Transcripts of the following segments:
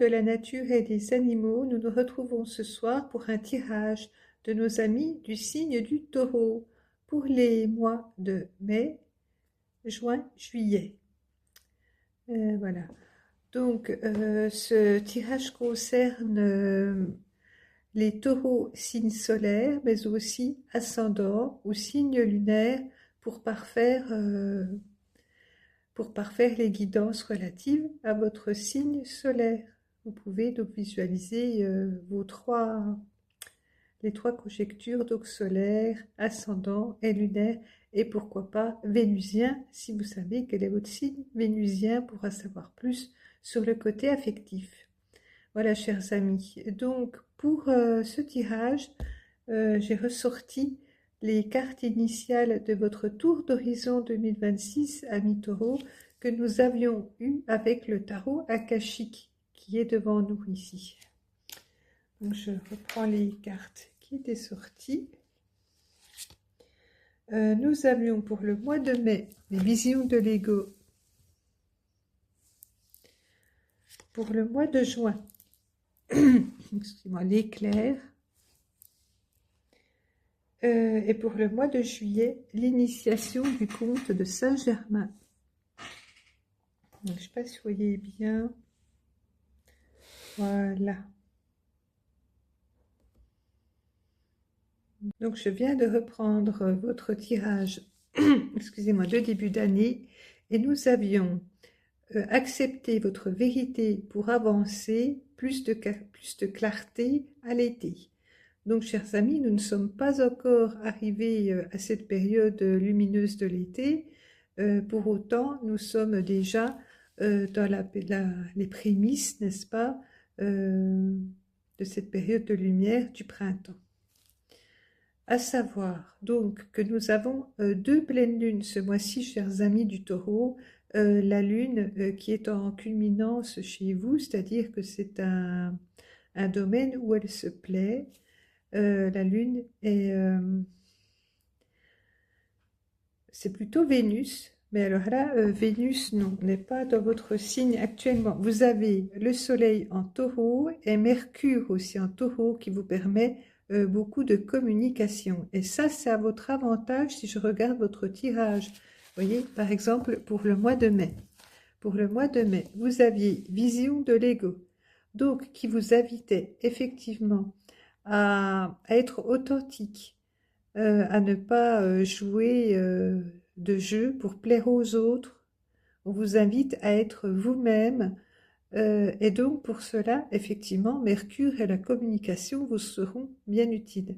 de la nature et des animaux, nous nous retrouvons ce soir pour un tirage de nos amis du signe du Taureau pour les mois de mai, juin, juillet. Voilà. Donc, ce tirage concerne les taureaux signes solaires, mais aussi ascendants ou signes lunaires pour parfaire les guidances relatives à votre signe solaire. Vous pouvez donc visualiser les trois conjectures, donc solaire, ascendant et lunaire, et pourquoi pas vénusien, si vous savez quel est votre signe vénusien, pour en savoir plus sur le côté affectif. Voilà, chers amis. Donc, pour ce tirage, j'ai ressorti les cartes initiales de votre tour d'horizon 2026, amis taureaux, que nous avions eu avec le tarot akashique qui est devant nous ici. Donc, je reprends les cartes qui étaient sorties. Nous avions pour le mois de mai les visions de l'ego. Pour le mois de juin, excusez-moi, l'éclair. Et pour le mois de juillet, l'initiation du comte de Saint-Germain. Je ne sais pas si vous voyez bien. Voilà. Donc, je viens de reprendre votre tirage, excusez-moi, de début d'année, et nous avions accepté votre vérité pour avancer, plus de clarté à l'été. Donc, chers amis, nous ne sommes pas encore arrivés à cette période lumineuse de l'été. Pour autant, nous sommes déjà dans les prémices, n'est-ce pas, de cette période de lumière du printemps. À savoir donc que nous avons deux pleines lunes ce mois-ci, chers amis du Taureau. La lune qui est en culminance chez vous, c'est-à-dire que c'est un domaine où elle se plaît. La lune est... c'est plutôt Vénus, mais alors là, Vénus, non, n'est pas dans votre signe actuellement. Vous avez le Soleil en Taureau et Mercure aussi en Taureau qui vous permet beaucoup de communication. Et ça, c'est à votre avantage si je regarde votre tirage. Vous voyez, par exemple, pour le mois de mai. Pour le mois de mai, vous aviez vision de l'ego, donc qui vous invitait effectivement à être authentique, à ne pas jouer de jeu pour plaire aux autres. On vous invite à être vous-même. Et donc pour cela, effectivement, Mercure et la communication vous seront bien utiles.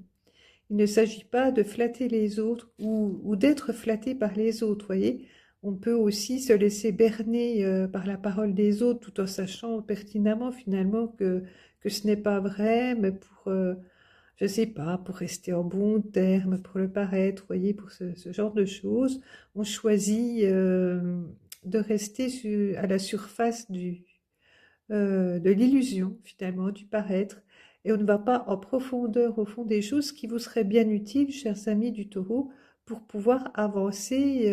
Il ne s'agit pas de flatter les autres ou d'être flatté par les autres, voyez. On peut aussi se laisser berner par la parole des autres tout en sachant pertinemment finalement que ce n'est pas vrai, mais pour, je ne sais pas, pour rester en bon terme, pour le paraître, voyez, pour ce genre de choses, on choisit de rester à la surface de l'illusion finalement, du paraître, et on ne va pas en profondeur au fond des choses qui vous seraient bien utiles, chers amis du Taureau, pour pouvoir avancer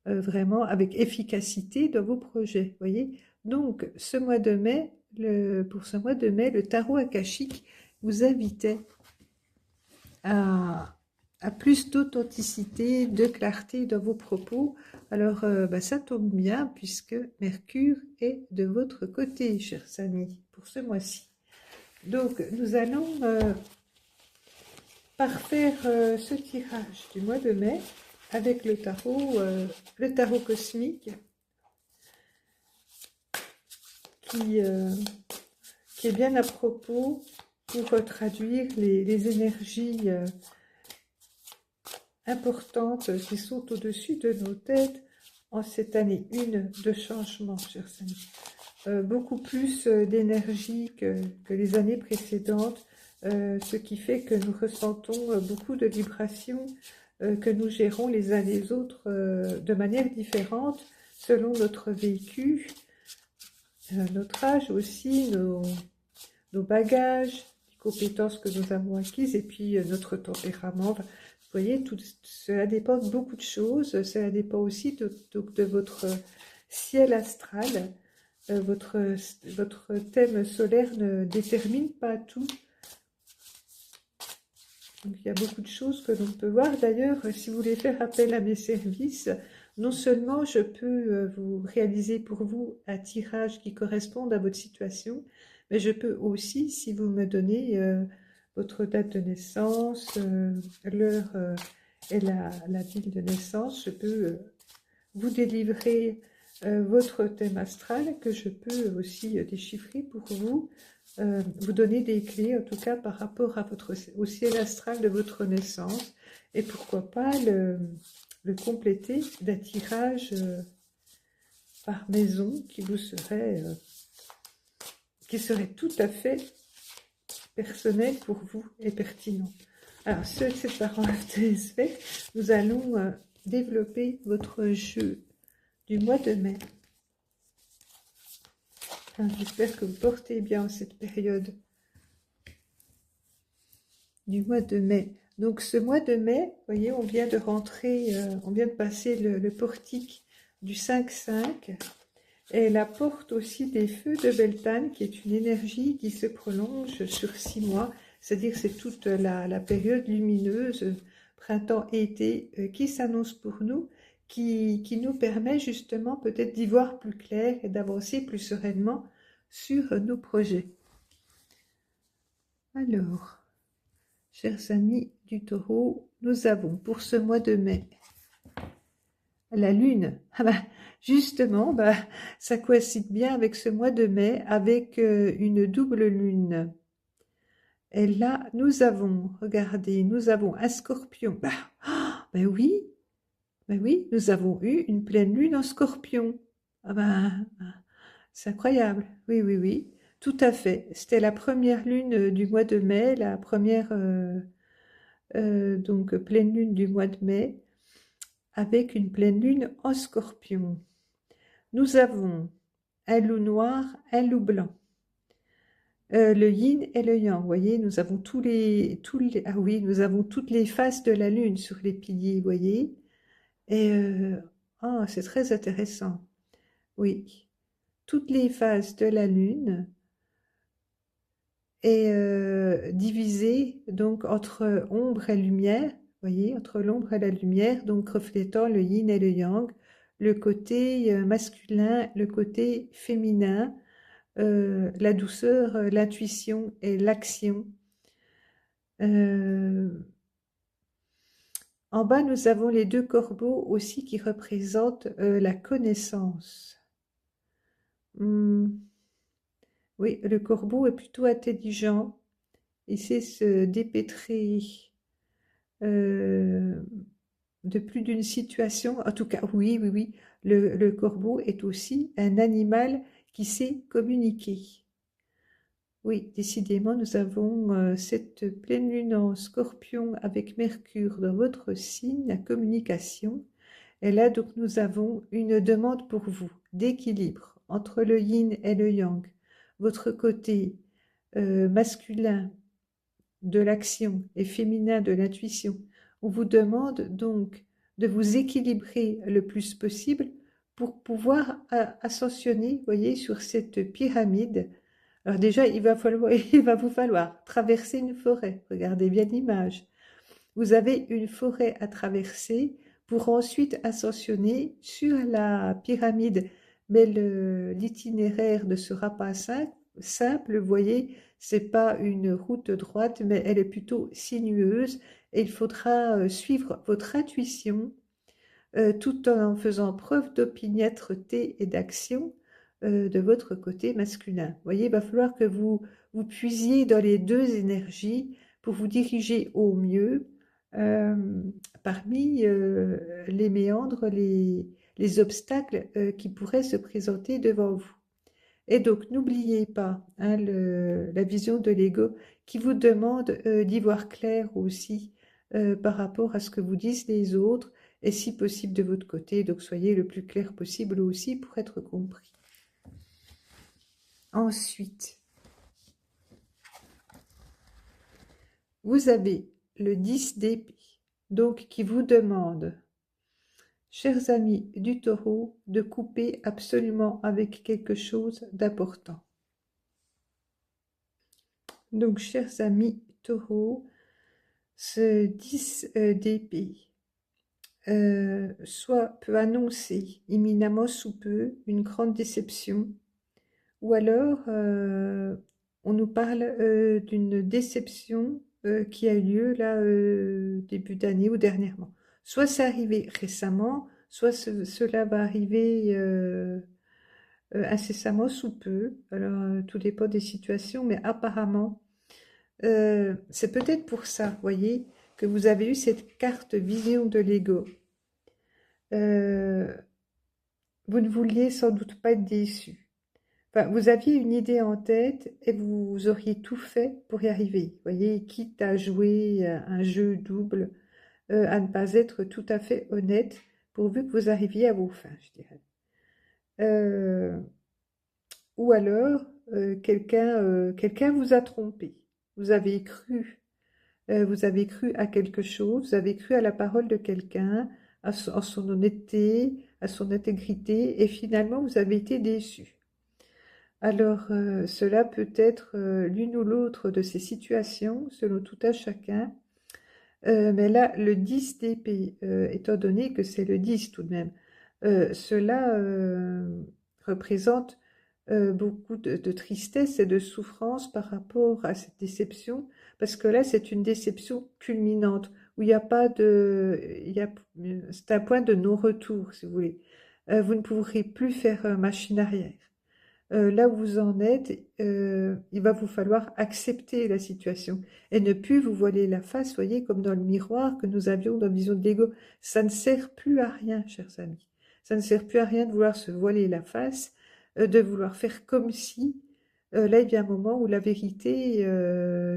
vraiment avec efficacité dans vos projets, voyez. Donc, ce mois de mai, pour ce mois de mai, le tarot akashique vous invitait à plus d'authenticité, de clarté dans vos propos. Alors, ça tombe bien puisque Mercure est de votre côté, chers amis, pour ce mois-ci. Donc, nous allons parfaire ce tirage du mois de mai avec le tarot cosmique qui est bien à propos pour traduire les énergies importantes qui sont au-dessus de nos têtes en cette année 1 de changement, chers amis. Beaucoup plus d'énergie que les années précédentes, ce qui fait que nous ressentons beaucoup de vibrations que nous gérons les uns les autres de manière différente selon notre vécu, notre âge aussi, nos bagages, les compétences que nous avons acquises et puis notre tempérament. Vous voyez, cela dépend de beaucoup de choses. Cela dépend aussi de votre ciel astral. votre thème solaire ne détermine pas tout. Donc, il y a beaucoup de choses que l'on peut voir. D'ailleurs, si vous voulez faire appel à mes services, non seulement je peux vous réaliser pour vous un tirage qui corresponde à votre situation, mais je peux aussi, si vous me donnez votre date de naissance, l'heure et la ville de naissance, je peux vous délivrer votre thème astral que je peux aussi déchiffrer pour vous, vous donner des clés en tout cas par rapport à au ciel astral de votre naissance et pourquoi pas le compléter d'un tirage par maison qui serait tout à fait personnel pour vous et pertinent. Alors, cette parenthèse faite, nous allons développer votre jeu du mois de mai. J'espère que vous portez bien cette période du mois de mai. Donc ce mois de mai, vous voyez, on vient de rentrer, on vient de passer le portique du 5-5 et la porte aussi des feux de Beltane, qui est une énergie qui se prolonge sur 6 mois, c'est-à-dire c'est toute la période lumineuse, printemps-été, qui s'annonce pour nous, qui nous permet justement peut-être d'y voir plus clair et d'avancer plus sereinement sur nos projets. Alors, chers amis du Taureau, nous avons pour ce mois de mai la Lune. Ah bah, justement, bah, ça coïncide bien avec ce mois de mai, avec une double Lune. Et là, nous avons, regardez, nous avons un Scorpion. Ben oui, nous avons eu une pleine Lune en Scorpion. Ah ben, c'est incroyable. Oui, oui, oui, tout à fait. C'était la première Lune du mois de mai, la première donc pleine Lune du mois de mai, avec une pleine Lune en Scorpion. Nous avons un loup noir, un loup blanc. Le yin et le yang, vous voyez, nous avons ah oui, nous avons toutes les faces de la Lune sur les piliers, vous voyez. Et c'est très intéressant. Oui, toutes les phases de la Lune est divisée donc entre ombre et lumière, vous voyez, entre l'ombre et la lumière, donc reflétant le yin et le yang, le côté masculin, le côté féminin, la douceur, l'intuition et l'action. En bas, nous avons les 2 corbeaux aussi qui représentent la connaissance. Oui, le corbeau est plutôt intelligent. Il sait se dépêtrer de plus d'une situation. En tout cas, oui, oui, oui, le corbeau est aussi un animal qui sait communiquer. Oui, décidément, nous avons cette pleine lune en Scorpion avec Mercure dans votre signe, la communication. Et là, donc, nous avons une demande pour vous d'équilibre entre le yin et le yang. Votre côté masculin de l'action et féminin de l'intuition. On vous demande donc de vous équilibrer le plus possible pour pouvoir ascensionner, voyez, sur cette pyramide. Alors déjà, il va vous falloir traverser une forêt. Regardez bien l'image. Vous avez une forêt à traverser pour ensuite ascensionner sur la pyramide. Mais l'itinéraire ne sera pas simple, vous voyez, c'est pas une route droite, mais elle est plutôt sinueuse et il faudra suivre votre intuition tout en faisant preuve d'opiniâtreté et d'action de votre côté masculin. Vous voyez, il va falloir que vous puisiez dans les 2 énergies pour vous diriger au mieux parmi les méandres, les obstacles qui pourraient se présenter devant vous. Et donc, n'oubliez pas la vision de l'ego qui vous demande d'y voir clair aussi par rapport à ce que vous disent les autres et si possible de votre côté. Donc, soyez le plus clair possible aussi pour être compris. Ensuite, vous avez le 10 d'épée, donc qui vous demande, chers amis du taureau, de couper absolument avec quelque chose d'important. Donc, chers amis taureau, ce 10 d'épée, soit peut annoncer imminemment sous peu une grande déception, ou alors on nous parle d'une déception qui a eu lieu là début d'année ou dernièrement. Soit c'est arrivé récemment, soit cela va arriver incessamment sous peu. Alors tout dépend des situations, mais apparemment c'est peut-être pour ça, voyez, que vous avez eu cette carte vision de l'ego. Euh, vous ne vouliez sans doute pas être déçu. Enfin, vous aviez une idée en tête et vous auriez tout fait pour y arriver. Vous voyez, quitte à jouer un jeu double, à ne pas être tout à fait honnête, pourvu que vous arriviez à vos fins, je dirais. Euh, ou alors, quelqu'un vous a trompé. Vous avez cru vous avez cru à quelque chose, vous avez cru à la parole de quelqu'un, à son honnêteté, à son intégrité, et finalement vous avez été déçu. Alors cela peut être l'une ou l'autre de ces situations, selon tout à chacun. Mais là, le 10 d'épée, étant donné que c'est le 10 tout de même, cela représente beaucoup de tristesse et de souffrance par rapport à cette déception, parce que là, c'est une déception culminante, où il n'y a pas de... c'est un point de non-retour, si vous voulez. Vous ne pourrez plus faire machine arrière. Là où vous en êtes, il va vous falloir accepter la situation et ne plus vous voiler la face, voyez, comme dans le miroir que nous avions dans Vision de l'Ego. Ça ne sert plus à rien, chers amis. Ça ne sert plus à rien de vouloir se voiler la face, de vouloir faire comme si. Là, il y a un moment où la vérité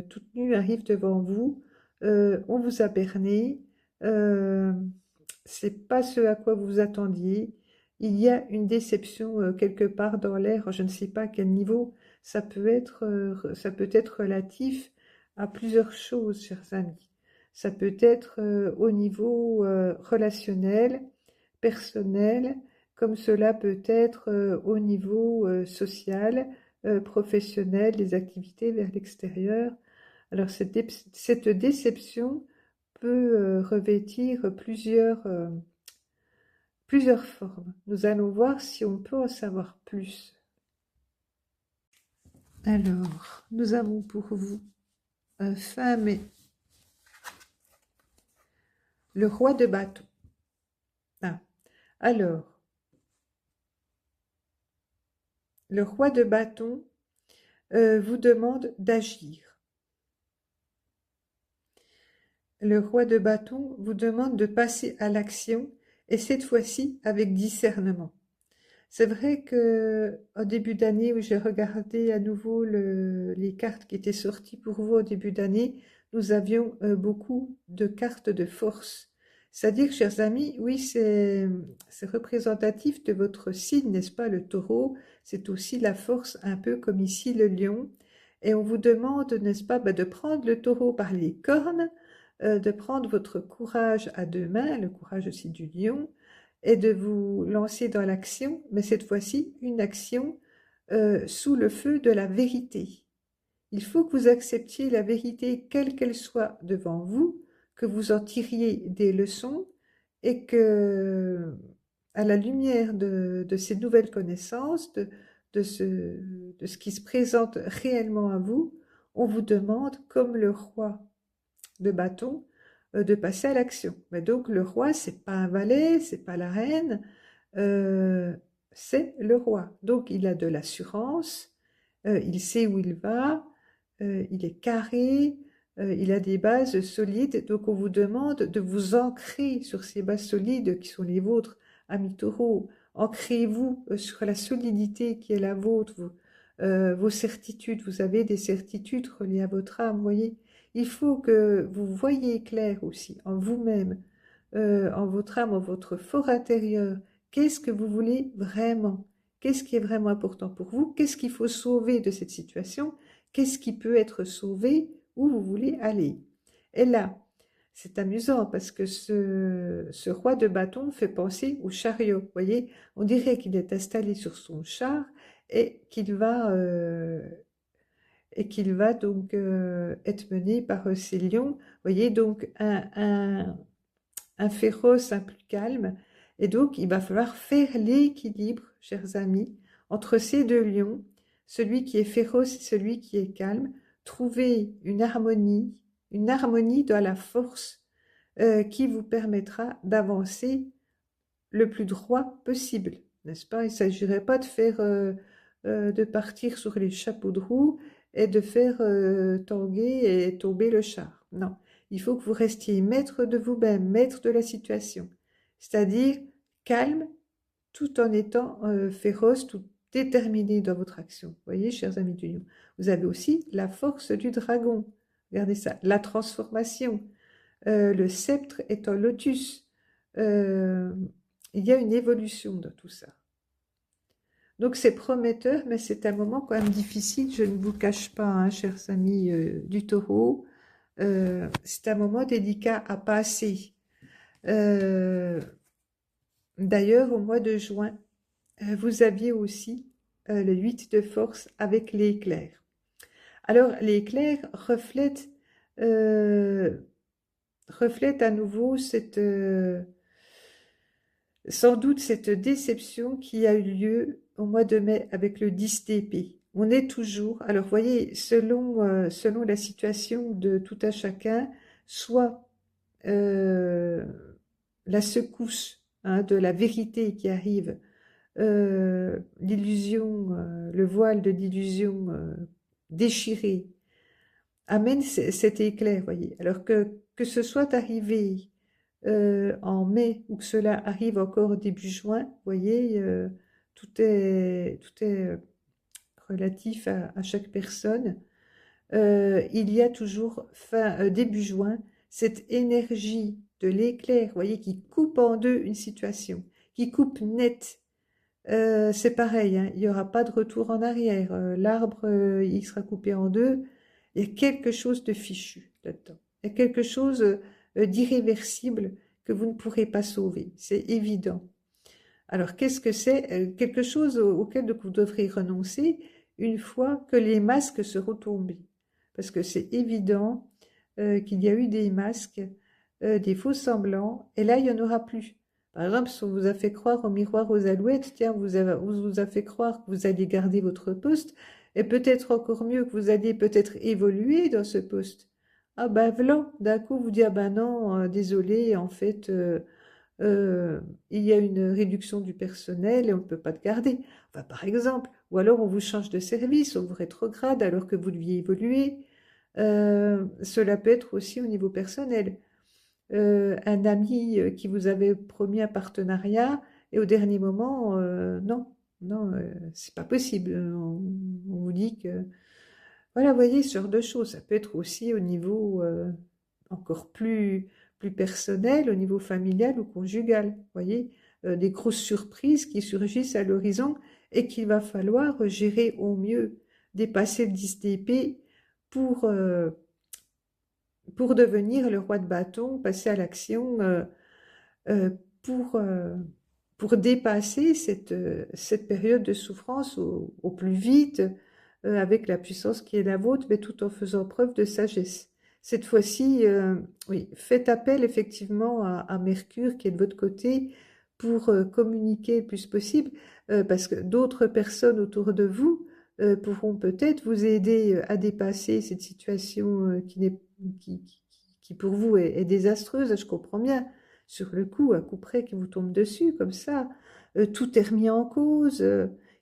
toute nue arrive devant vous. On vous a berné. Euh, c'est pas ce à quoi vous vous attendiez. Il y a une déception quelque part dans l'air, je ne sais pas à quel niveau. Ça peut être relatif à plusieurs choses, chers amis. Ça peut être au niveau relationnel, personnel, comme cela peut être au niveau social, professionnel, des activités vers l'extérieur. Alors cette déception peut revêtir plusieurs formes. Nous allons voir si on peut en savoir plus. Alors, nous avons pour vous fin mai le roi de bâton. Ah, alors, le roi de bâton vous demande d'agir. Le roi de bâton vous demande de passer à l'action et cette fois-ci avec discernement. C'est vrai que au début d'année où j'ai regardé à nouveau les cartes qui étaient sorties pour vous au début d'année, nous avions beaucoup de cartes de force. C'est-à-dire, chers amis, oui, c'est représentatif de votre signe, n'est-ce pas, le taureau, c'est aussi la force, un peu comme ici le lion. Et on vous demande, n'est-ce pas, de prendre le taureau par les cornes, de prendre votre courage à deux mains, le courage aussi du lion, et de vous lancer dans l'action, mais cette fois-ci une action sous le feu de la vérité. Il faut que vous acceptiez la vérité quelle qu'elle soit devant vous, que vous en tiriez des leçons et que, à la lumière de ces nouvelles connaissances, de ce qui se présente réellement à vous, on vous demande, comme le roi de bâton, de passer à l'action. Mais donc le roi, c'est pas un valet, c'est pas la reine, c'est le roi. Donc il a de l'assurance, il sait où il va, il est carré, il a des bases solides. Donc on vous demande de vous ancrer sur ces bases solides qui sont les vôtres, amis taureaux. Ancrez-vous sur la solidité qui est la vôtre, vos certitudes. Vous avez des certitudes reliées à votre âme, voyez. Il faut que vous voyiez clair aussi en vous-même, en votre âme, en votre fort intérieur. Qu'est-ce que vous voulez vraiment? Qu'est-ce qui est vraiment important pour vous? Qu'est-ce qu'il faut sauver de cette situation? Qu'est-ce qui peut être sauvé? Où vous voulez aller? Et là, c'est amusant parce que ce roi de bâton fait penser au chariot. Vous voyez, on dirait qu'il est installé sur son char et qu'il va donc être mené par ces lions. Vous voyez, donc un féroce, un plus calme. Et donc, il va falloir faire l'équilibre, chers amis, entre ces deux lions, celui qui est féroce et celui qui est calme, trouver une harmonie dans la force qui vous permettra d'avancer le plus droit possible, n'est-ce pas? Il ne s'agirait pas de de partir sur les chapeaux de roue et de faire tanguer et tomber le char. Non, il faut que vous restiez maître de vous-même, maître de la situation, c'est-à-dire calme tout en étant féroce, tout déterminé dans votre action. Vous voyez, chers amis du lion, vous avez aussi la force du dragon. Regardez ça, la transformation. Le sceptre est un lotus. Euh, il y a une évolution dans tout ça. Donc c'est prometteur, mais c'est un moment quand même difficile, je ne vous cache pas, hein, chers amis du taureau. C'est un moment délicat à passer. Euh, D'ailleurs, au mois de juin, vous aviez aussi le 8 de force avec l'éclair. Alors, l'éclair euh, reflète à nouveau sans doute cette déception qui a eu lieu au mois de mai avec le 10 d'épée. On est toujours, alors vous voyez, selon la situation de tout à chacun, soit euh, la secousse hein, de la vérité qui arrive, l'illusion, le voile de l'illusion déchiré, amène cet éclair, voyez. Alors que ce soit arrivé en mai ou que cela arrive encore début juin, vous voyez, tout est relatif à chaque personne. Il y a toujours début juin cette énergie de l'éclair, vous voyez, qui coupe en deux une situation, qui coupe net. C'est pareil, hein, il n'y aura pas de retour en arrière. L'arbre, il sera coupé en deux. Il y a quelque chose de fichu là-dedans. Il y a quelque chose d'irréversible que vous ne pourrez pas sauver. C'est évident. Alors, qu'est-ce que c'est? Quelque chose auquel donc, vous devrez renoncer une fois que les masques seront tombés. Parce que c'est évident qu'il y a eu des masques, des faux semblants, et là, il n'y en aura plus. Par exemple, si on vous a fait croire au miroir aux alouettes, tiens, on vous a fait croire que vous alliez garder votre poste, et peut-être encore mieux que vous alliez peut-être évoluer dans ce poste. Ah ben voilà, d'un coup vous dites, ah ben non, désolé, en fait, euh, il y a une réduction du personnel et on ne peut pas te garder. Enfin, par exemple, ou alors on vous change de service, on vous rétrograde alors que vous deviez évoluer. Cela peut être aussi au niveau personnel. Un ami qui vous avait promis un partenariat et au dernier moment, non, non, c'est pas possible. On vous dit que, voilà, vous voyez, ce genre de choses. Ça peut être aussi au niveau encore plus personnel, au niveau familial ou conjugal. Vous voyez, des grosses surprises qui surgissent à l'horizon et qu'il va falloir gérer au mieux, dépasser le 10 d'épée pour, euh, pour devenir le roi de bâton, passer à l'action euh, pour, euh, pour dépasser cette période de souffrance au plus vite, avec la puissance qui est la vôtre, mais tout en faisant preuve de sagesse. Cette fois-ci, oui, faites appel effectivement à Mercure qui est de votre côté pour communiquer le plus possible, parce que d'autres personnes autour de vous pourront peut-être vous aider à dépasser cette situation qui, qui, qui pour vous est désastreuse, je comprends bien. Sur le coup, à coup près qui vous tombe dessus, comme ça, tout est remis en cause.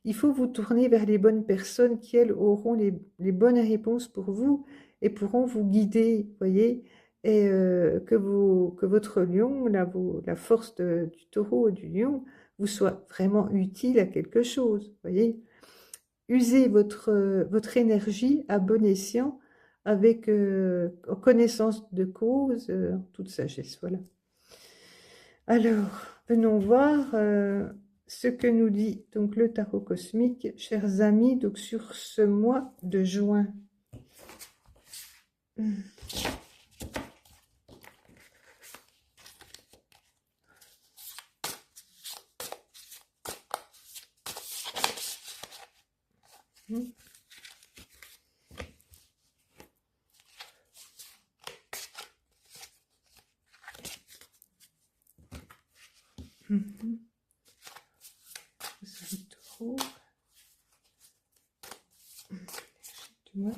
Il faut vous tourner vers les bonnes personnes qui, elles, auront les bonnes réponses pour vous et pourront vous guider, voyez, et que votre lion, la force du taureau et du lion, vous soit vraiment utile à quelque chose, voyez. Usez votre énergie à bon escient avec en connaissance de cause, en toute sagesse, voilà. Alors, venons voir ce que nous dit donc le tarot cosmique, chers amis, donc sur ce mois de juin. Mhm. Mhm. Vous avez taureau. Tu vois.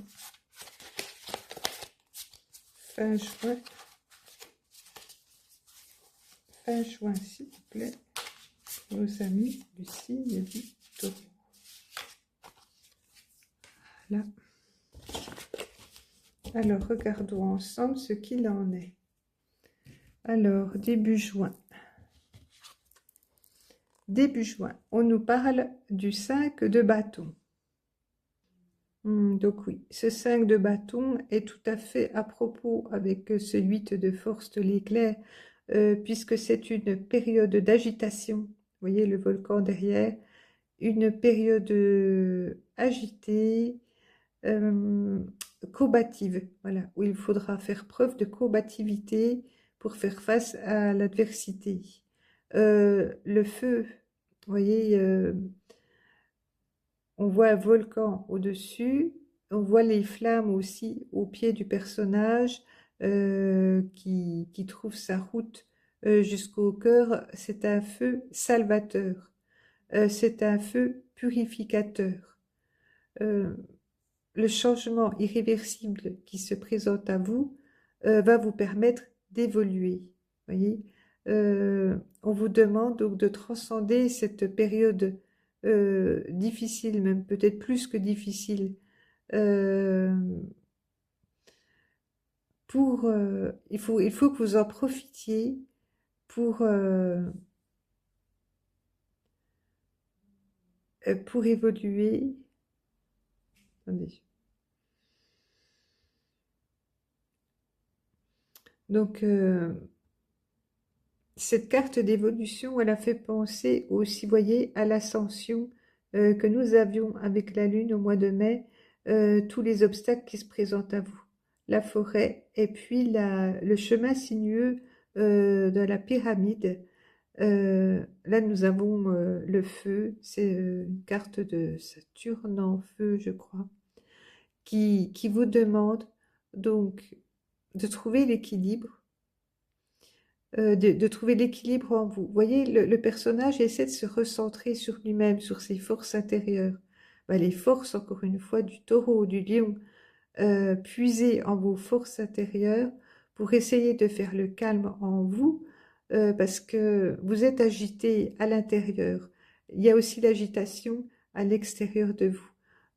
Fin juin. Fin juin, s'il vous plaît. Vos amis du signe du taureau. Là. Alors, regardons ensemble ce qu'il en est. Alors, début juin. Début juin, on nous parle du 5 de bâton. Donc oui, ce 5 de bâton est tout à fait à propos avec ce 8 de force de l'éclair, puisque c'est une période d'agitation. Vous voyez le volcan derrière, une période agitée, combative, voilà, où il faudra faire preuve de combativité pour faire face à l'adversité. Le feu, vous voyez, on voit un volcan au-dessus, on voit les flammes aussi au pied du personnage qui trouve sa route jusqu'au cœur. C'est un feu salvateur, c'est un feu purificateur. Euh, le changement irréversible qui se présente à vous va vous permettre d'évoluer. Voyez. On vous demande donc de transcender cette période difficile, même peut-être plus que difficile, euh, il faut que vous en profitiez pour évoluer. Attendez. Donc, cette carte d'évolution, elle a fait penser aussi, voyez, à l'ascension que nous avions avec la Lune au mois de mai, tous les obstacles qui se présentent à vous, la forêt et puis le chemin sinueux de la pyramide. Là, nous avons le feu, c'est une carte de Saturne en feu, je crois, qui vous demande donc de trouver l'équilibre de trouver l'équilibre en vous. Vous voyez, le personnage essaie de se recentrer sur lui-même, sur ses forces intérieures. Ben, les forces, encore une fois, du taureau, du lion, puisez en vos forces intérieures pour essayer de faire le calme en vous, parce que vous êtes agité à l'intérieur. Il y a aussi l'agitation à l'extérieur de vous.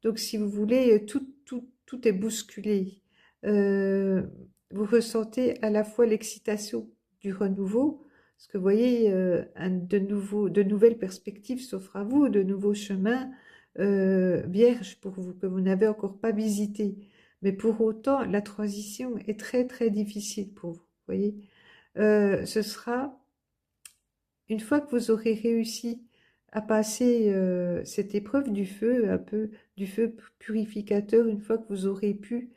Donc, si vous voulez, tout est bousculé. Euh, vous ressentez à la fois l'excitation du renouveau, parce que vous voyez, de nouvelles perspectives s'offrent à vous, de nouveaux chemins vierges pour vous que vous n'avez encore pas visités. Mais pour autant, la transition est très très difficile pour vous. Voyez, ce sera une fois que vous aurez réussi à passer cette épreuve du feu, un peu du feu purificateur, une fois que vous aurez pu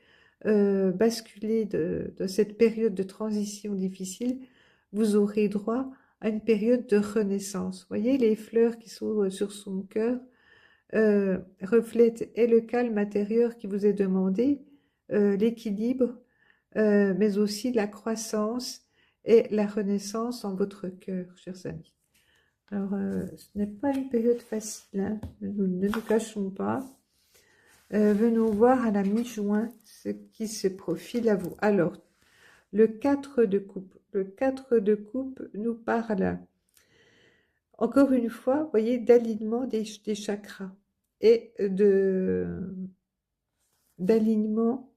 basculer de cette période de transition difficile, vous aurez droit à une période de renaissance. Voyez les fleurs qui sont sur son cœur reflètent et le calme intérieur qui vous est demandé, l'équilibre, mais aussi la croissance et la renaissance en votre cœur, chers amis. Alors, ce n'est pas une période facile, hein, ne nous cachons pas. Venons voir à la mi-juin ce qui se profile à vous. Alors, le 4 de coupe. Le 4 de coupe nous parle, encore une fois, vous voyez, d'alignement des chakras et d'alignement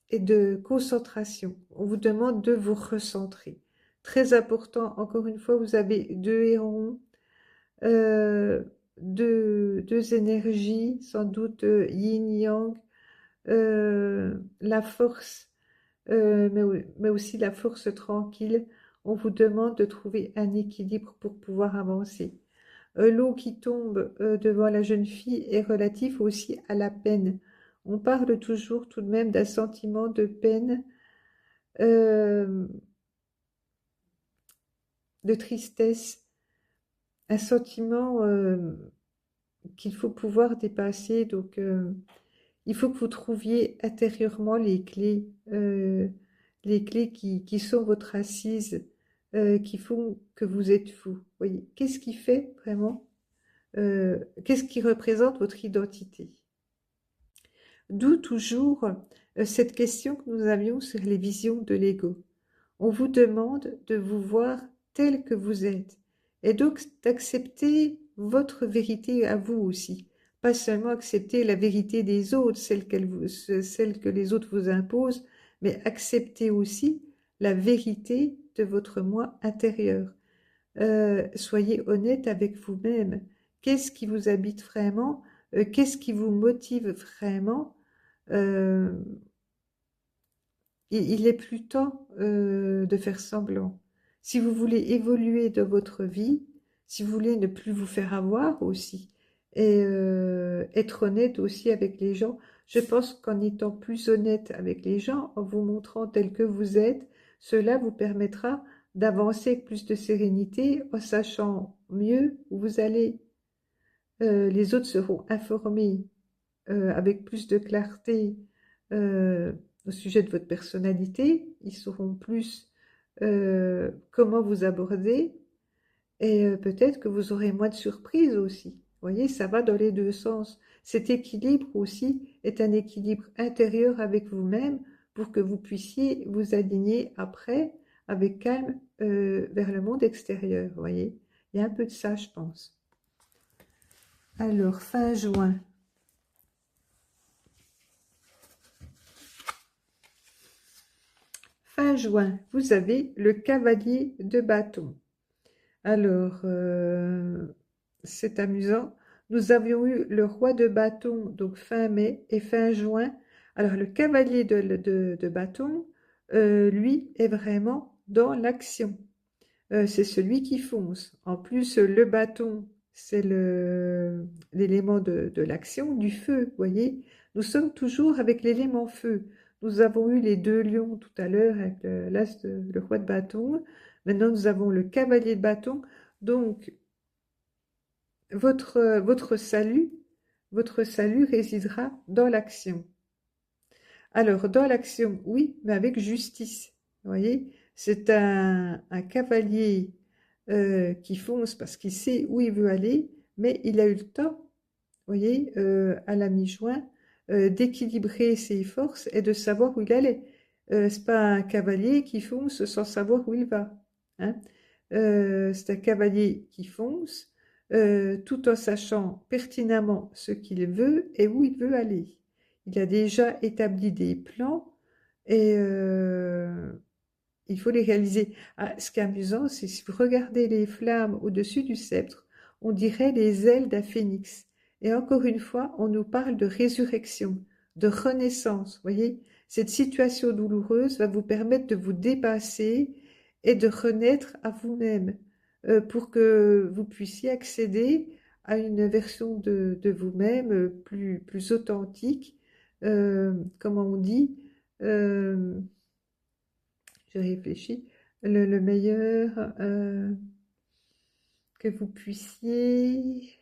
et de concentration. On vous demande de vous recentrer. Très important, encore une fois, vous avez deux hérons, euh, deux énergies, sans doute yin-yang, la force, mais aussi la force tranquille. On vous demande de trouver un équilibre pour pouvoir avancer. L'eau qui tombe devant la jeune fille est relative aussi à la peine. On parle toujours tout de même d'un sentiment de peine, euh, de tristesse, un sentiment qu'il faut pouvoir dépasser. Donc, il faut que vous trouviez intérieurement les clés qui sont votre assise, qui font que vous êtes vous. Voyez, qu'est-ce qui fait vraiment, qu'est-ce qui représente votre identité? D'où toujours cette question que nous avions sur les visions de l'ego. On vous demande de vous voir tel que vous êtes et donc d'accepter votre vérité à vous aussi. Pas seulement accepter la vérité des autres, celle que les autres vous imposent, mais accepter aussi la vérité de votre moi intérieur. Soyez honnête avec vous-même. Qu'est-ce qui vous habite vraiment? Qu'est-ce qui vous motive vraiment? Euh, il est plus temps de faire semblant. Si vous voulez évoluer dans votre vie, si vous voulez ne plus vous faire avoir aussi, et être honnête aussi avec les gens, je pense qu'en étant plus honnête avec les gens, en vous montrant tel que vous êtes, cela vous permettra d'avancer avec plus de sérénité, en sachant mieux où vous allez. Les autres seront informés avec plus de clarté euh, au sujet de votre personnalité. Ils sauront plus comment vous aborder et peut-être que vous aurez moins de surprises aussi. Vous voyez, ça va dans les deux sens. Cet équilibre aussi est un équilibre intérieur avec vous-même pour que vous puissiez vous aligner après avec calme vers le monde extérieur. Vous voyez, il y a un peu de ça, je pense. Alors, fin juin. Fin juin, vous avez le cavalier de bâton. Alors, c'est amusant. Nous avions eu le roi de bâton, donc fin mai et fin juin. Alors, le cavalier de bâton, lui, est vraiment dans l'action. C'est celui qui fonce. En plus, le bâton, c'est l'élément de l'action, du feu, vous voyez. Nous sommes toujours avec l'élément feu. Nous avons eu les deux lions tout à l'heure avec le roi de bâton. Maintenant, nous avons le cavalier de bâton. Donc, votre salut résidera dans l'action. Alors, dans l'action, oui, mais avec justice. Vous voyez, c'est un cavalier qui fonce parce qu'il sait où il veut aller, mais il a eu le temps, vous voyez, à la mi-juin, d'équilibrer ses forces et de savoir où il allait. C'est pas un cavalier qui fonce sans savoir où il va, hein. C'est un cavalier qui fonce tout en sachant pertinemment ce qu'il veut et où il veut aller. Il a déjà établi des plans et il faut les réaliser. Ah, ce qui est amusant, c'est si vous regardez les flammes au-dessus du sceptre, on dirait les ailes d'un phénix. Et encore une fois, on nous parle de résurrection, de renaissance. Voyez, cette situation douloureuse va vous permettre de vous dépasser et de renaître à vous-même pour que vous puissiez accéder à une version de vous-même plus authentique. Comment on dit je réfléchis, le meilleur que vous puissiez.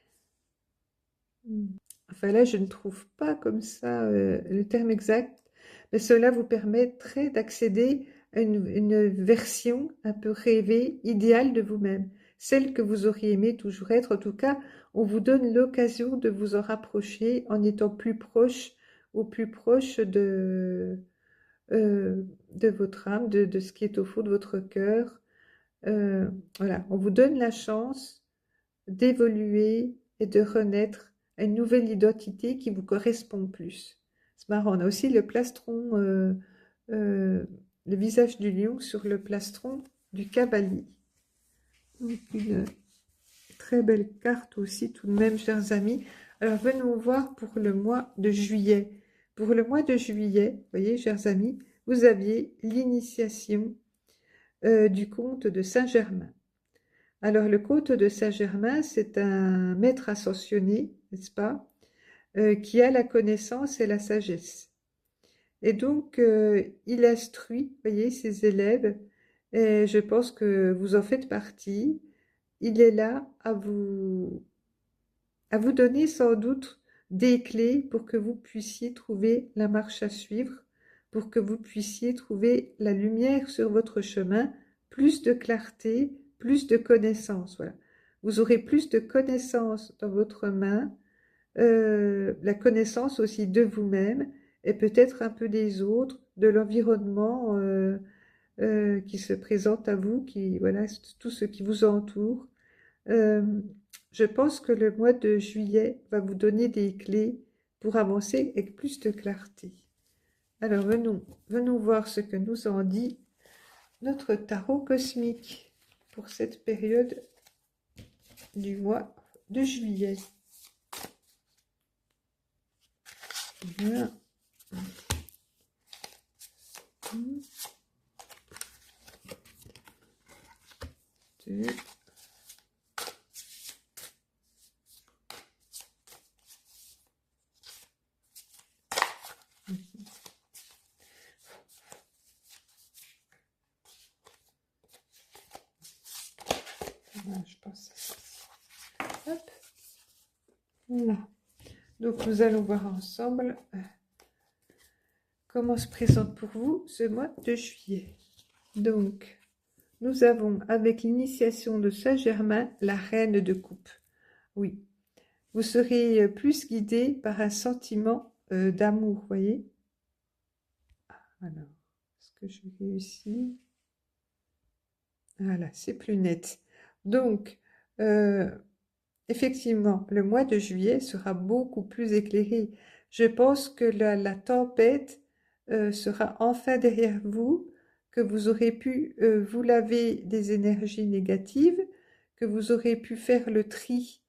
Enfin là, je ne trouve pas comme ça le terme exact, mais cela vous permettrait d'accéder à une version un peu rêvée, idéale de vous-même, celle que vous auriez aimé toujours être. En tout cas, on vous donne l'occasion de vous en rapprocher en étant plus proche, au plus proche de votre âme, de ce qui est au fond de votre cœur. Voilà, on vous donne la chance d'évoluer et de renaître à une nouvelle identité qui vous correspond plus. C'est marrant, on a aussi le plastron, euh, le visage du lion sur le plastron du cavalier. Donc une très belle carte aussi tout de même, chers amis. Alors venons voir pour le mois de juillet. Pour le mois de juillet, vous voyez, chers amis, vous aviez l'initiation du comte de Saint-Germain. Alors, le comte de Saint-Germain, c'est un maître ascensionné, n'est-ce pas, qui a la connaissance et la sagesse. Et donc, il instruit, vous voyez, ses élèves, et je pense que vous en faites partie. Il est là à vous donner sans doute des clés pour que vous puissiez trouver la marche à suivre, pour que vous puissiez trouver la lumière sur votre chemin, plus de clarté, plus de connaissances. Voilà. Vous aurez plus de connaissances dans votre main, la connaissance aussi de vous-même et peut-être un peu des autres, de l'environnement qui se présente à vous, qui, voilà, tout ce qui vous entoure. Euh, je pense que le mois de juillet va vous donner des clés pour avancer avec plus de clarté. Alors venons voir ce que nous en dit notre tarot cosmique pour cette période du mois de juillet. Bien. Deux. Je pense à ça. Hop. Là. Donc nous allons voir ensemble comment se présente pour vous ce mois de juillet. Donc nous avons avec l'initiation de Saint-Germain la reine de coupe. Oui, vous serez plus guidé par un sentiment d'amour, voyez. Alors, est-ce que je réussis? Voilà, c'est plus net. Donc, effectivement, le mois de juillet sera beaucoup plus éclairé. Je pense que la tempête sera enfin derrière vous, que vous aurez pu vous laver des énergies négatives, que vous aurez pu faire le tri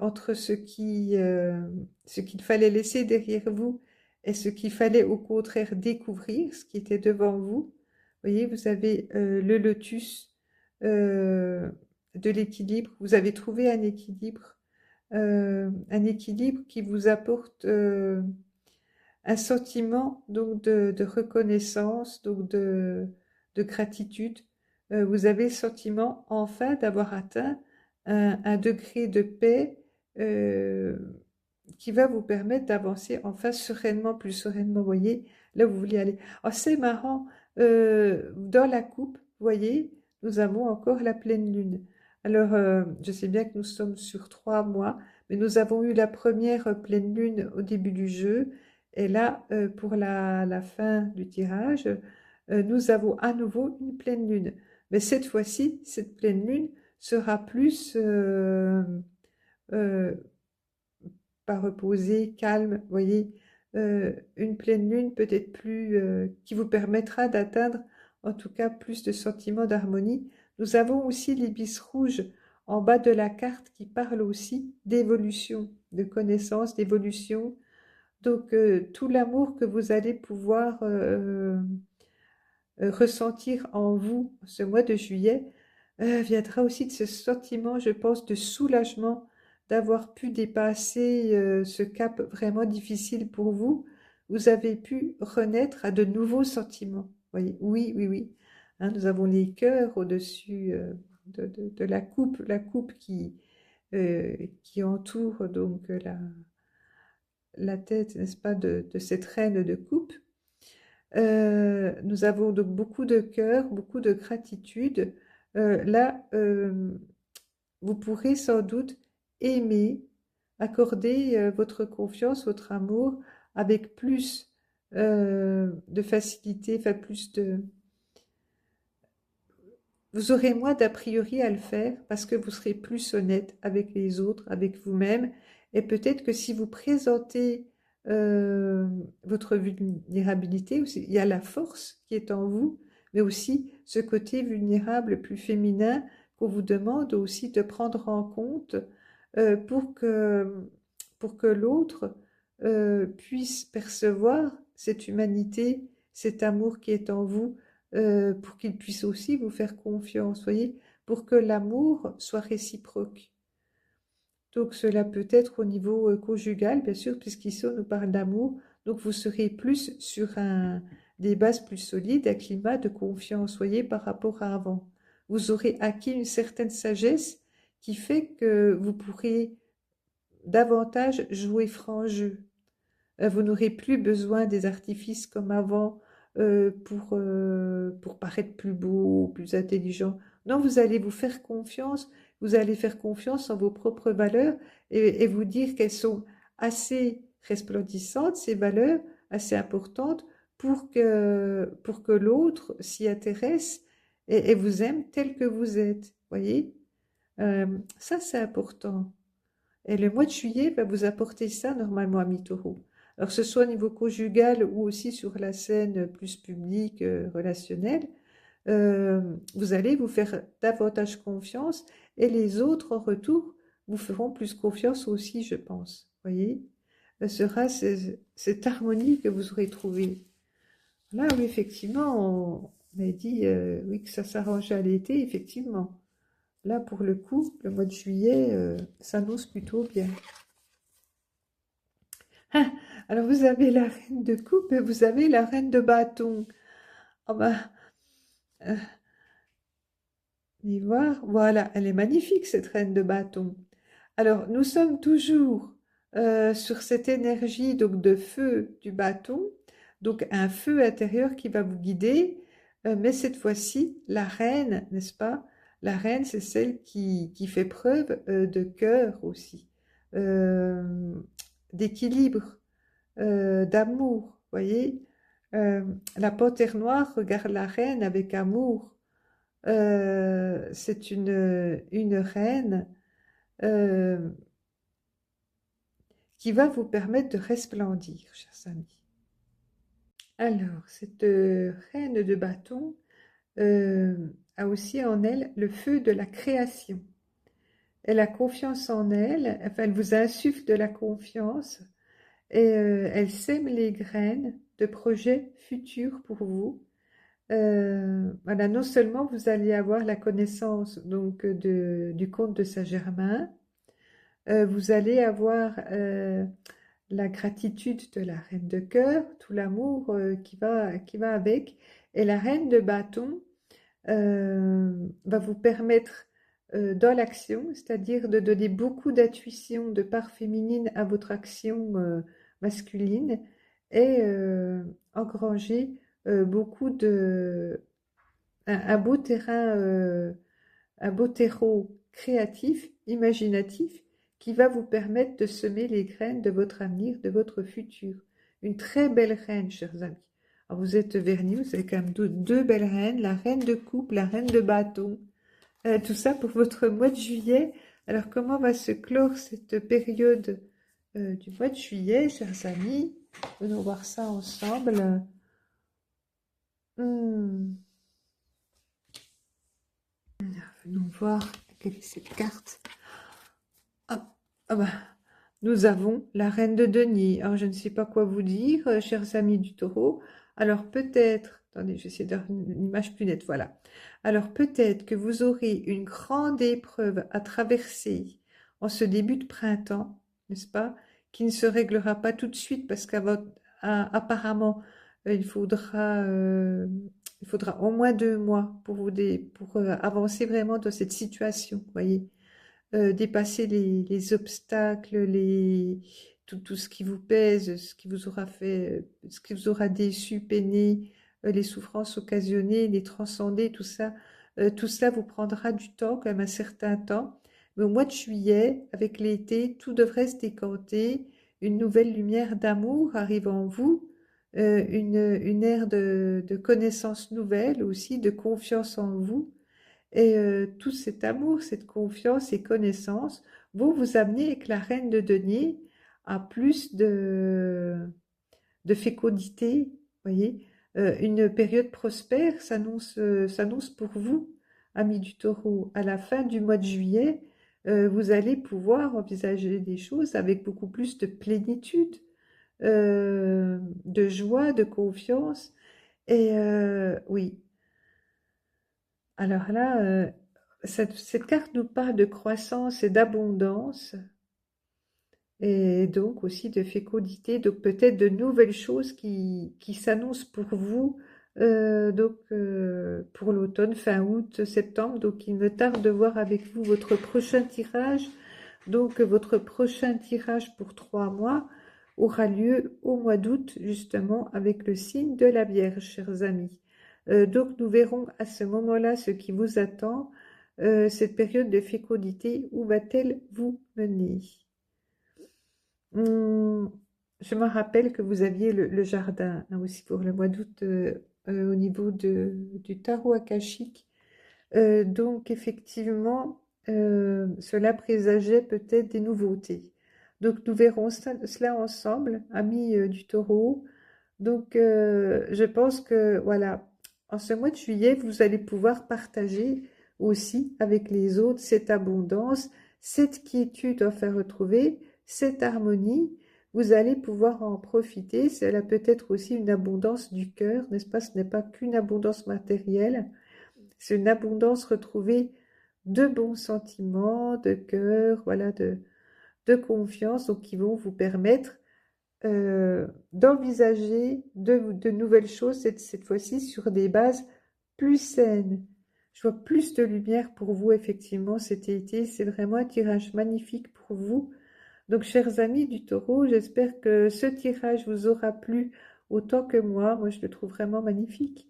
entre ce qu'il fallait laisser derrière vous et ce qu'il fallait au contraire découvrir, ce qui était devant vous. Vous voyez, vous avez le lotus euh, de l'équilibre. Vous avez trouvé un équilibre qui vous apporte un sentiment donc de reconnaissance, donc de gratitude. Vous avez le sentiment enfin d'avoir atteint un degré de paix euh, qui va vous permettre d'avancer enfin sereinement, plus sereinement, vous voyez, là où vous voulez aller. Oh, c'est marrant, dans la coupe, vous voyez, nous avons encore la pleine lune. Alors, je sais bien que nous sommes sur 3 mois, mais nous avons eu la première pleine lune au début du jeu, et là, pour la fin du tirage, nous avons à nouveau une pleine lune. Mais cette fois-ci, cette pleine lune sera plus euh, pas reposée, calme, vous voyez, une pleine lune peut-être plus, qui vous permettra d'atteindre en tout cas plus de sentiments d'harmonie. Nous avons aussi l'ibis rouge en bas de la carte qui parle aussi d'évolution, de connaissance, d'évolution. Donc tout l'amour que vous allez pouvoir ressentir en vous ce mois de juillet viendra aussi de ce sentiment, je pense, de soulagement d'avoir pu dépasser ce cap vraiment difficile pour vous. Vous avez pu renaître à de nouveaux sentiments. Voyez, oui, oui, oui. Hein, nous avons les cœurs au-dessus de la coupe qui entoure donc la tête, n'est-ce pas, de cette reine de coupe. Nous avons donc beaucoup de cœur, beaucoup de gratitude. Là, vous pourrez sans doute aimer, accorder votre confiance, votre amour avec plus de facilité, enfin plus de... Vous aurez moins d'a priori à le faire parce que vous serez plus honnête avec les autres, avec vous-même. Et peut-être que si vous présentez euh, votre vulnérabilité, il y a la force qui est en vous, mais aussi ce côté vulnérable plus féminin qu'on vous demande aussi de prendre en compte euh, pour que, pour que l'autre puisse percevoir cette humanité, cet amour qui est en vous pour qu'il puisse aussi vous faire confiance, voyez, pour que l'amour soit réciproque. Donc cela peut être au niveau conjugal, bien sûr, puisqu'ici on nous parle d'amour, donc vous serez plus sur des bases plus solides, un climat de confiance, voyez, par rapport à avant. Vous aurez acquis une certaine sagesse qui fait que vous pourrez davantage jouer franc jeu. Vous n'aurez plus besoin des artifices comme avant pour paraître plus beau, plus intelligent. Non, vous allez vous faire confiance, vous allez faire confiance en vos propres valeurs et vous dire qu'elles sont assez resplendissantes, ces valeurs, assez importantes pour que l'autre s'y intéresse et vous aime tel que vous êtes. Voyez? Ça, c'est important. Et le mois de juillet va vous apporter ça normalement à mi-taureau. Alors que ce soit au niveau conjugal ou aussi sur la scène plus publique, relationnelle, vous allez vous faire davantage confiance et les autres en retour vous feront plus confiance aussi, je pense. Voyez? Ce sera cette harmonie que vous aurez trouvée. Là, oui, effectivement, on a dit oui, que ça s'arrangeait à l'été, effectivement. Là, pour le coup, le mois de juillet s'annonce plutôt bien. Ah, alors, vous avez la reine de coupe et vous avez la reine de bâton. Ah bah, euh, voir, voilà, elle est magnifique, cette reine de bâton. Alors, nous sommes toujours sur cette énergie donc de feu du bâton, donc un feu intérieur qui va vous guider, mais cette fois-ci, la reine, n'est-ce pas? La reine, c'est celle qui fait preuve de cœur aussi, euh, d'équilibre, d'amour, voyez? Euh, la panthère noire regarde la reine avec amour. C'est une reine euh, qui va vous permettre de resplendir, chers amis. Alors, cette reine de bâton a aussi en elle le feu de la création. Elle a confiance en elle, enfin, elle vous insuffle de la confiance et elle sème les graines de projets futurs pour vous. Voilà, non seulement vous allez avoir la connaissance donc du comte de Saint-Germain, vous allez avoir la gratitude de la reine de cœur, tout l'amour qui va avec. Et la reine de bâton va vous permettre dans l'action, c'est-à-dire de donner beaucoup d'intuition, de part féminine à votre action masculine et engranger beaucoup un beau terrain, un beau terreau créatif, imaginatif, qui va vous permettre de semer les graines de votre avenir, de votre futur. Une très belle reine, chers amis. Alors vous êtes vernis, vous avez quand même deux belles reines, la reine de coupe, la reine de bâton. Tout ça pour votre mois de juillet. Alors comment va se clore cette période du mois de juillet, chers amis? Venons voir ça ensemble. Hmm. Venons voir quelle est cette carte. Ah, ah bah, nous avons la reine de denier. Alors, je ne sais pas quoi vous dire, chers amis du taureau. Alors, peut-être, attendez, je vais essayer d'avoir une image plus nette, voilà. Alors, peut-être que vous aurez une grande épreuve à traverser en ce début de printemps, n'est-ce pas? Qui ne se réglera pas tout de suite parce qu'apparemment, il faudra au moins 2 mois pour pour avancer vraiment dans cette situation, voyez dépasser les obstacles, tout ce qui vous pèse, ce qui vous aura fait, ce qui vous aura déçu, peiné, les souffrances occasionnées, les transcender, tout ça vous prendra du temps, quand même un certain temps. Mais au mois de juillet, avec l'été, tout devrait se décanter, une nouvelle lumière d'amour arrive en vous, une ère de connaissances nouvelles aussi, de confiance en vous. Et tout cet amour, cette confiance et connaissance vont vous amener avec la reine de denier à plus de fécondité, voyez. Une période prospère s'annonce pour vous, amis du taureau. À la fin du mois de juillet, vous allez pouvoir envisager des choses avec beaucoup plus de plénitude, de joie, de confiance. Et oui, alors là, cette carte nous parle de croissance et d'abondance, et donc aussi de fécondité, donc peut-être de nouvelles choses qui s'annoncent pour vous, pour l'automne, fin août, septembre. Donc il me tarde de voir avec vous votre prochain tirage Donc, votre prochain tirage pour 3 mois aura lieu au mois d'août, justement, avec le signe de la Vierge, chers amis. Donc, nous verrons à ce moment-là ce qui vous attend, cette période de fécondité, où va-t-elle vous mener? Hum, je me rappelle que vous aviez le jardin hein, aussi pour le mois d'août au niveau du tarot akashique. Donc effectivement, cela présageait peut-être des nouveautés. Donc nous verrons cela ensemble, amis du taureau. Donc je pense que voilà, en ce mois de juillet, vous allez pouvoir partager aussi avec les autres cette abondance, cette quiétude à faire retrouver, cette harmonie. Vous allez pouvoir en profiter. Cela peut être aussi une abondance du cœur, n'est-ce pas? Ce n'est pas qu'une abondance matérielle. C'est une abondance retrouvée de bons sentiments, de cœur, voilà, de confiance, donc qui vont vous permettre d'envisager de nouvelles choses, cette fois-ci sur des bases plus saines. Je vois plus de lumière pour vous, effectivement, cet été. C'est vraiment un tirage magnifique pour vous. Donc, chers amis du taureau, j'espère que ce tirage vous aura plu autant que moi. Moi, je le trouve vraiment magnifique.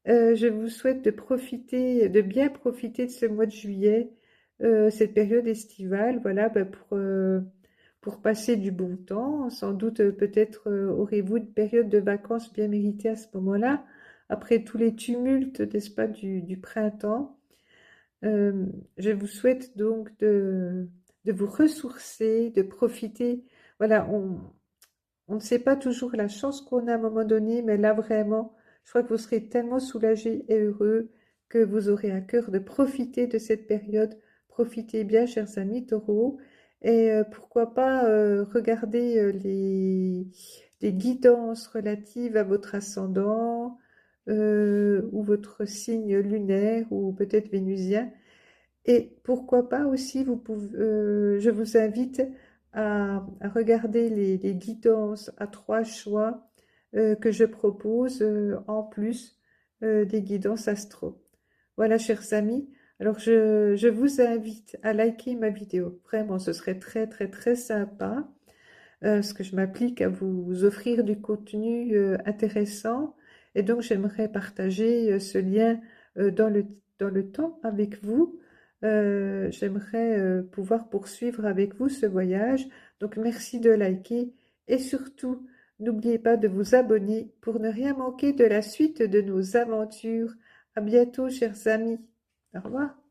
Je vous souhaite de profiter, de bien profiter de ce mois de juillet, cette période estivale, voilà, pour passer du bon temps. Sans doute, peut-être aurez-vous une période de vacances bien méritée à ce moment-là, après tous les tumultes, n'est-ce pas, du printemps. Je vous souhaite donc de vous ressourcer, de profiter. Voilà, on ne sait pas toujours la chance qu'on a à un moment donné, mais là vraiment, je crois que vous serez tellement soulagés et heureux que vous aurez à cœur de profiter de cette période. Profitez bien, chers amis taureaux, et pourquoi pas regarder les guidances relatives à votre ascendant ou votre signe lunaire ou peut-être vénusien. Et pourquoi pas aussi, je vous invite à regarder les guidances à 3 choix que je propose en plus des guidances astro. Voilà, chers amis. Alors, je vous invite à liker ma vidéo. Vraiment, ce serait très, très, très sympa parce que je m'applique à vous offrir du contenu intéressant. Et donc, j'aimerais partager ce lien dans le temps avec vous. J'aimerais pouvoir poursuivre avec vous ce voyage. Donc, merci de liker et surtout, n'oubliez pas de vous abonner pour ne rien manquer de la suite de nos aventures. À bientôt, chers amis. Au revoir.